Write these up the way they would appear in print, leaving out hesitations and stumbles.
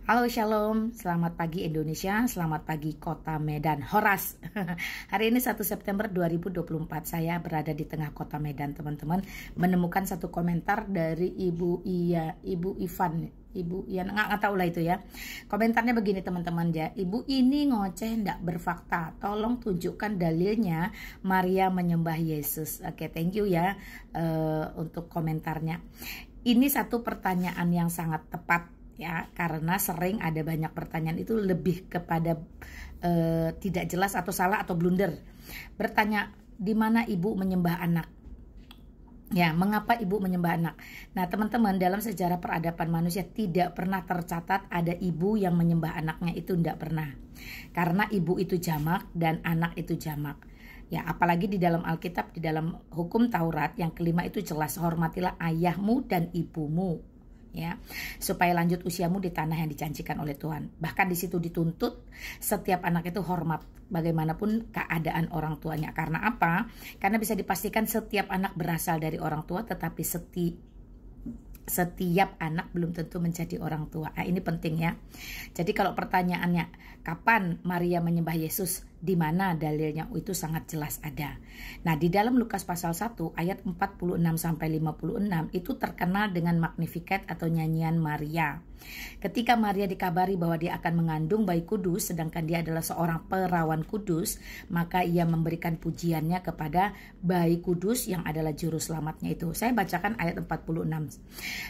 Halo Shalom, selamat pagi Indonesia, selamat pagi Kota Medan, Horas. Hari ini 1 September 2024, saya berada di tengah Kota Medan teman-teman. Menemukan satu komentar dari Ibu Ivan, nggak tahu lah itu ya. Komentarnya begini teman-teman ya, Ibu ini ngoceh ndak berfakta, tolong tunjukkan dalilnya Maria menyembah Yesus. Oke, thank you ya untuk komentarnya. Ini satu pertanyaan yang sangat tepat ya, karena sering ada banyak pertanyaan itu lebih kepada tidak jelas atau salah atau blunder. Bertanya, di mana ibu menyembah anak? Ya, mengapa ibu menyembah anak? Nah teman-teman, dalam sejarah peradaban manusia tidak pernah tercatat ada ibu yang menyembah anaknya, itu tidak pernah. Karena ibu itu jamak dan anak itu jamak. Ya, apalagi di dalam Alkitab, di dalam hukum Taurat yang kelima itu jelas, hormatilah ayahmu dan ibumu. Ya, supaya lanjut usiamu di tanah yang dijanjikan oleh Tuhan. Bahkan di situ dituntut setiap anak itu hormat bagaimanapun keadaan orang tuanya. Karena apa? Karena bisa dipastikan setiap anak berasal dari orang tua, tetapi setiap anak belum tentu menjadi orang tua. Nah, ini penting ya. Jadi kalau pertanyaannya kapan Maria menyembah Yesus, di mana dalilnya, itu sangat jelas ada. Nah, di dalam Lukas pasal 1 ayat 46 sampai 56 itu terkenal dengan Magnificat atau nyanyian Maria. Ketika Maria dikabari bahwa dia akan mengandung bayi kudus, sedangkan dia adalah seorang perawan kudus, maka ia memberikan pujiannya kepada bayi kudus yang adalah juru selamatnya itu. Saya bacakan ayat 46.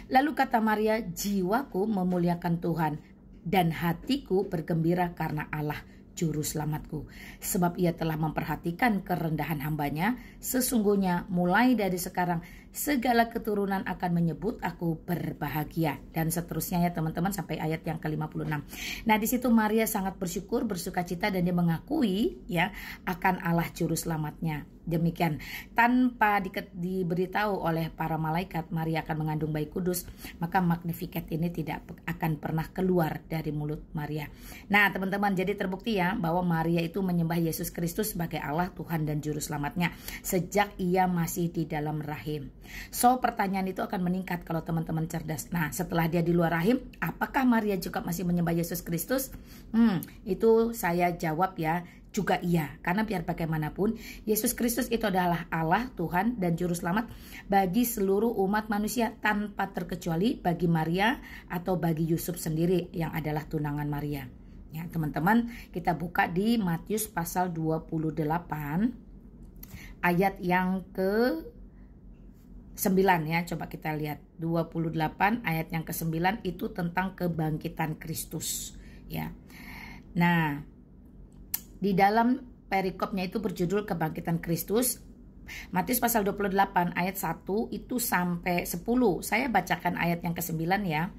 Lalu kata Maria, jiwaku memuliakan Tuhan dan hatiku bergembira karena Allah juru selamatku, sebab ia telah memperhatikan kerendahan hambanya. Sesungguhnya mulai dari sekarang segala keturunan akan menyebut aku berbahagia, dan seterusnya ya teman-teman sampai ayat yang ke-56. Nah, di situ Maria sangat bersyukur, bersukacita, dan dia mengakui ya akan Allah juru selamatnya. Demikian, tanpa diberitahu oleh para malaikat Maria akan mengandung bayi kudus, maka Magnificat ini tidak akan pernah keluar dari mulut Maria. Nah teman-teman, jadi terbukti ya bahwa Maria itu menyembah Yesus Kristus sebagai Allah, Tuhan dan Juru Selamatnya sejak ia masih di dalam rahim. So pertanyaan itu akan meningkat kalau teman-teman cerdas. Nah, setelah dia di luar rahim, apakah Maria juga masih menyembah Yesus Kristus? Itu saya jawab ya, juga iya. Karena biar bagaimanapun Yesus Kristus itu adalah Allah, Tuhan dan Juru Selamat bagi seluruh umat manusia tanpa terkecuali bagi Maria atau bagi Yusuf sendiri yang adalah tunangan Maria. Ya, teman-teman, kita buka di Matius pasal 28 ayat yang ke-9 ya. Coba kita lihat 28 ayat yang ke-9 itu tentang kebangkitan Kristus ya. Nah, di dalam perikopnya itu berjudul kebangkitan Kristus. Matius pasal 28 ayat 1 itu sampai 10. Saya bacakan ayat yang ke-9 ya.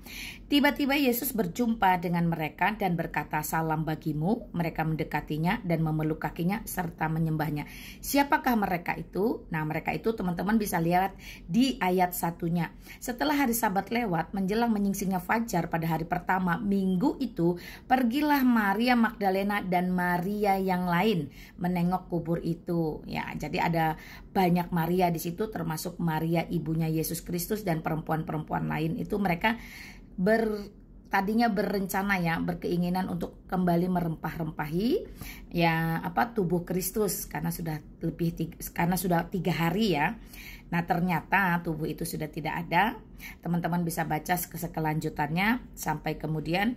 Tiba-tiba Yesus berjumpa dengan mereka dan berkata, salam bagimu. Mereka mendekatinya dan memeluk kakinya serta menyembahnya. Siapakah mereka itu? Nah, mereka itu teman-teman bisa lihat di ayat 1-nya. Setelah hari Sabat lewat, menjelang menyingsingnya fajar pada hari pertama minggu itu, pergilah Maria Magdalena dan Maria yang lain menengok kubur itu. Ya, jadi ada banyak Maria di situ, termasuk Maria ibunya Yesus Kristus dan perempuan-perempuan lain. Itu mereka tadinya berencana ya, berkeinginan untuk kembali merempah-rempahi ya tubuh Kristus karena sudah 3 hari ya. Nah, ternyata tubuh itu sudah tidak ada. Teman-teman bisa baca kelanjutannya sampai kemudian,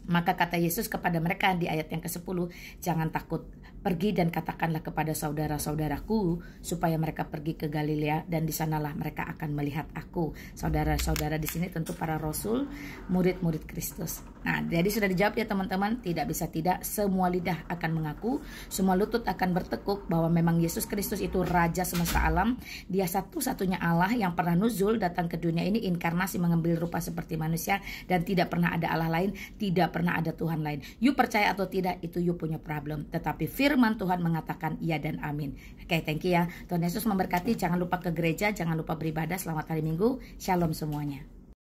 maka kata Yesus kepada mereka di ayat yang ke-10, jangan takut, pergi dan katakanlah kepada saudara-saudaraku supaya mereka pergi ke Galilea dan di sanalah mereka akan melihat aku. Saudara-saudara di sini tentu para rasul, murid-murid Kristus. Nah, jadi sudah dijawab ya teman-teman, tidak bisa tidak, semua lidah akan mengaku, semua lutut akan bertekuk bahwa memang Yesus Kristus itu Raja semesta alam. Dia satu-satunya Allah yang pernah nuzul datang ke dunia ini, inkarnasi mengambil rupa seperti manusia, dan tidak pernah ada Allah lain, tidak pernah ada Tuhan lain. You percaya atau tidak, itu you punya problem. Tetapi firman Tuhan mengatakan iya dan amin. Oke, thank you ya. Tuhan Yesus memberkati. Jangan lupa ke gereja, jangan lupa beribadah. Selamat hari Minggu. Shalom semuanya.